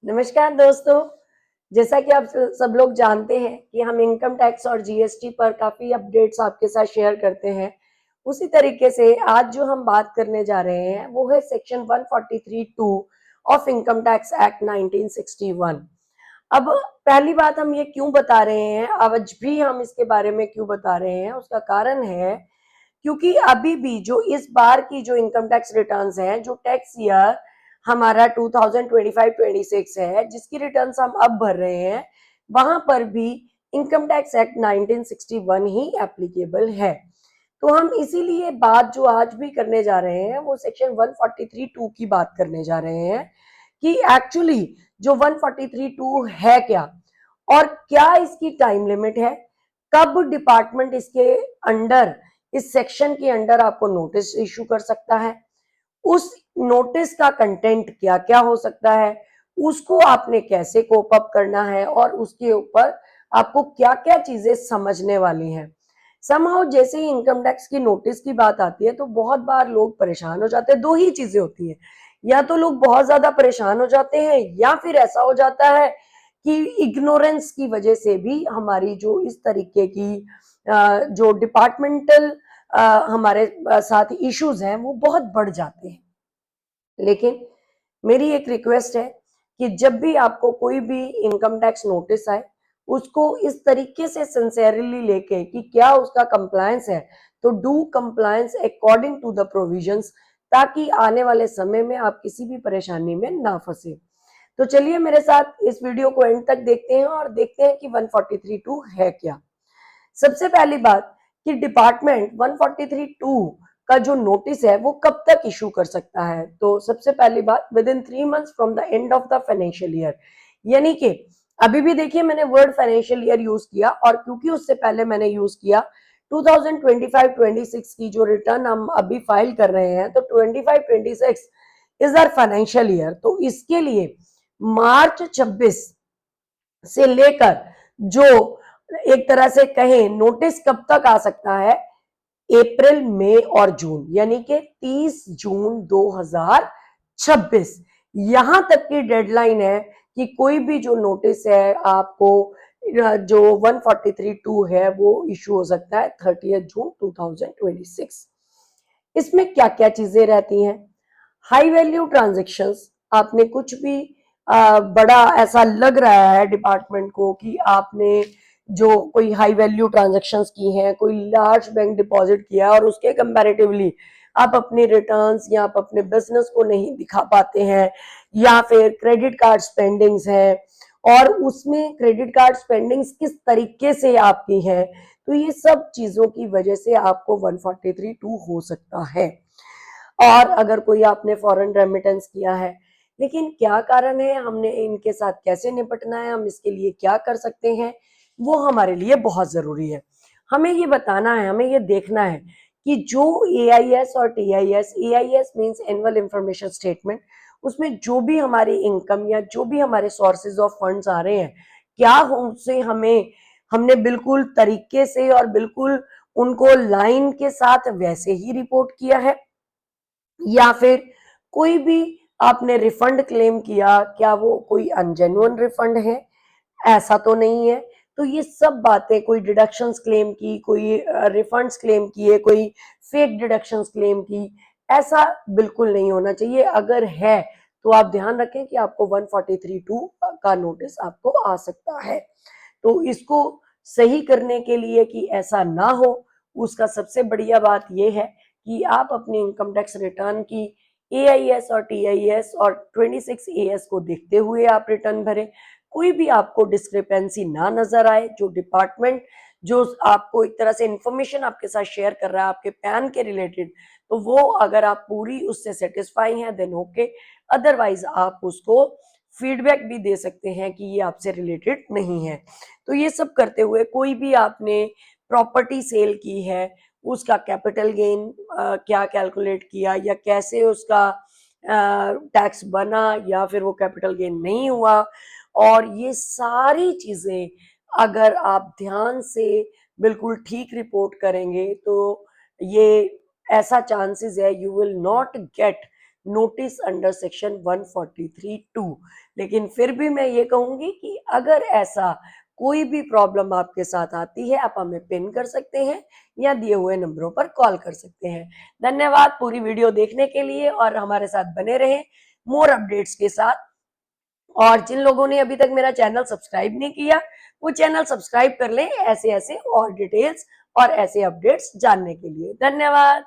नमस्कार दोस्तों। जैसा कि आप सब लोग जानते हैं कि हम इनकम टैक्स और जीएसटी पर काफी अपडेट्स आपके साथ शेयर करते हैं। उसी तरीके से आज जो हम बात करने जा रहे हैं वो है section 143(2) of income tax act 1961। अब पहली बात हम ये क्यों बता रहे हैं, आज भी हम इसके बारे में क्यों बता रहे हैं, उसका कारण है क्योंकि अभी भी जो इस बार की जो इनकम टैक्स रिटर्न्स हैं, जो टैक्स ईयर हमारा 2025-26 है, जिसकी रिटर्न्स हम अब भर रहे हैं, वहां पर भी इनकम टैक्स एक्ट 1961 ही एप्लीकेबल है। तो हम इसीलिए बात जो आज भी करने जा रहे हैं वो सेक्शन 143(2) की बात करने जा रहे हैं कि एक्चुअली जो 143(2) है क्या, और क्या इसकी टाइम लिमिट है, कब डिपार्टमेंट इसके अंडर, इस सेक्शन के अंडर आपको नोटिस इशू कर सकता है, उस नोटिस का कंटेंट क्या क्या हो सकता है, उसको आपने कैसे कोप अप करना है, और उसके ऊपर आपको क्या क्या चीजें समझने वाली हैं। समहाउ जैसे ही इनकम टैक्स की नोटिस की बात आती है तो बहुत बार लोग परेशान हो जाते हैं। दो ही चीजें होती हैं, या तो लोग बहुत ज्यादा परेशान हो जाते हैं, या फिर ऐसा हो जाता है कि इग्नोरेंस की वजह से भी हमारी जो इस तरीके की जो डिपार्टमेंटल हमारे साथ इश्यूज हैं वो बहुत बढ़ जाते हैं। लेकिन मेरी एक रिक्वेस्ट है कि जब भी आपको कोई भी इनकम टैक्स नोटिस आए, उसको इस तरीके से सिंसेरली लेके कि क्या उसका कंप्लायंस है, तो do compliance according to the provisions, ताकि आने वाले समय में आप किसी भी परेशानी में ना फंसे। तो चलिए मेरे साथ इस वीडियो को एंड तक देखते हैं और देखते हैं कि 143(2) है क्या। सबसे पहली बात कि डिपार्टमेंट 143(2) का जो नोटिस है वो कब तक इशू कर सकता है। तो सबसे पहली बात, with in 3 months from the end of the financial year. यानी कि अभी भी देखिए मैंने वर्ड फाइनेंशियल ईयर यूज किया, और क्योंकि उससे पहले मैंने यूज किया 2025-26 की जो रिटर्न हम अभी फाइल कर रहे हैं, तो 25-26 इज आवर फाइनेंशियल ईयर। तो इसके लिए मार्च 26 से लेकर जो एक तरह से कहें नोटिस कब तक आ सकता है, अप्रैल, मई और जून, यानी कि 30 जून 2026, यहां तक की डेडलाइन है कि कोई भी जो नोटिस है आपको जो 143(2) है वो इशू हो सकता है 30 जून 2026। इसमें क्या क्या चीजें रहती हैं। हाई वैल्यू ट्रांजेक्शन्स, आपने कुछ भी बड़ा ऐसा लग रहा है डिपार्टमेंट को कि आपने जो कोई हाई वैल्यू ट्रांजेक्शन्स की हैं, कोई लार्ज बैंक डिपॉजिट किया और उसके कंपैरेटिवली आप अपने रिटर्न्स या आप अपने बिजनेस को नहीं दिखा पाते हैं, या फिर क्रेडिट कार्ड स्पेंडिंग्स हैं और उसमें क्रेडिट कार्ड स्पेंडिंग्स किस तरीके से आपकी है, तो ये सब चीजों की वजह से आपको 143(2) हो सकता है। और अगर कोई आपने फॉरेन रेमिटेंस किया है, लेकिन क्या कारण है, हमने इनके साथ कैसे निपटना है, हम इसके लिए क्या कर सकते हैं, वो हमारे लिए बहुत जरूरी है। हमें ये बताना है, हमें ये देखना है कि जो एआईएस और TIS, AIS means annual information statement, उसमें जो भी हमारी इनकम या जो भी हमारे सोर्सेज ऑफ फंड्स आ रहे हैं, क्या उनसे हमने बिल्कुल तरीके से और बिल्कुल उनको लाइन के साथ वैसे ही रिपोर्ट किया है, या फिर कोई भी आपने रिफंड क्लेम किया, क्या वो कोई अनजेन्युइन रिफंड है, ऐसा तो नहीं है। तो ये सब बातें, कोई डिडक्शंस क्लेम की, कोई रिफंड्स क्लेम किए, कोई फेक डिडक्शंस क्लेम की, ऐसा बिल्कुल नहीं होना चाहिए। अगर है तो आप ध्यान रखें कि आपको 143(2) का नोटिस आपको आ सकता है। तो इसको सही करने के लिए कि ऐसा ना हो, उसका सबसे बढ़िया बात यह है कि आप अपने इनकम टैक्स रिटर्न की एआईएस और टीआईएस और 26AS को देखते हुए आप रिटर्न भरें। कोई भी आपको डिस्क्रिपेंसी ना नजर आए, जो डिपार्टमेंट जो आपको एक तरह से इंफॉर्मेशन आपके साथ शेयर कर रहा है आपके पैन के रिलेटेड, तो वो अगर आप पूरी उससे सेटिस्फाई हैं देन ओके, अदरवाइज आप उसको फीडबैक भी दे सकते हैं कि ये आपसे रिलेटेड नहीं है। तो ये सब करते हुए कोई भी आपने प्रॉपर्टी सेल की है, उसका कैपिटल गेन क्या कैलकुलेट किया, या कैसे उसका टैक्स बना, या फिर वो कैपिटल गेन नहीं हुआ, और ये सारी चीजें अगर आप ध्यान से बिल्कुल ठीक रिपोर्ट करेंगे तो ये ऐसा चांसेस है you will not gate notice under section 143(2). लेकिन फिर भी मैं ये कहूंगी कि अगर ऐसा कोई भी प्रॉब्लम आपके साथ आती है, आप हमें पिन कर सकते हैं या दिए हुए नंबरों पर कॉल कर सकते हैं। धन्यवाद पूरी वीडियो देखने के लिए और हमारे साथ बने रहें मोर अपडेट्स के साथ। और जिन लोगों ने अभी तक मेरा चैनल सब्सक्राइब नहीं किया, वो चैनल सब्सक्राइब कर लें ऐसे ऐसे और डिटेल्स और ऐसे अपडेट्स जानने के लिए। धन्यवाद।